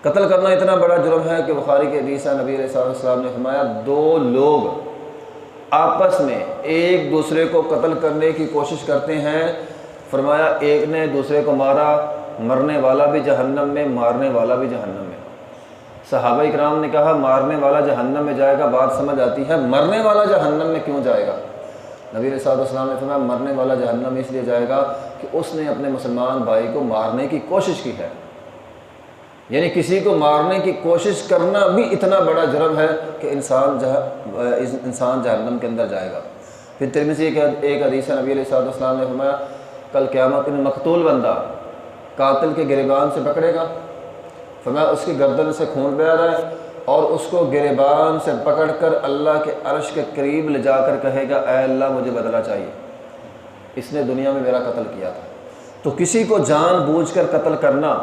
قتل کرنا اتنا بڑا جرم ہے کہ بخاری کے حدیث ہے، نبی علیہ الصلوۃ والسلام نے فرمایا دو لوگ آپس میں ایک دوسرے کو قتل کرنے کی کوشش کرتے ہیں، فرمایا ایک نے دوسرے کو مارا، مرنے والا بھی جہنم میں، مارنے والا بھی جہنم میں۔ صحابہ اکرام نے کہا مارنے والا جہنم میں جائے گا، بات سمجھ آتی ہے، مرنے والا جہنم میں کیوں جائے گا؟ نبی علیہ الصلوۃ والسلام نے فرمایا مرنے والا جہنم میں اس لیے جائے گا کہ اس نے اپنے مسلمان بھائی کو مارنے کی کوشش کی ہے۔ یعنی کسی کو مارنے کی کوشش کرنا بھی اتنا بڑا جرم ہے کہ انسان جہنم کے اندر جائے گا۔ پھر ترمذی کے ایک حدیث ہے، نبی علیہ الصلوۃ والسلام نے فرمایا کل قیامت میں مقتول بندہ قاتل کے گریبان سے پکڑے گا، فرمایا اس کی گردن سے خون بہہ رہا ہے، اور اس کو گریبان سے پکڑ کر اللہ کے عرش کے قریب لے جا کر کہے گا اے اللہ مجھے بدلہ چاہیے، اس نے دنیا میں میرا قتل کیا تھا۔ تو کسی کو جان بوجھ کر قتل کرنا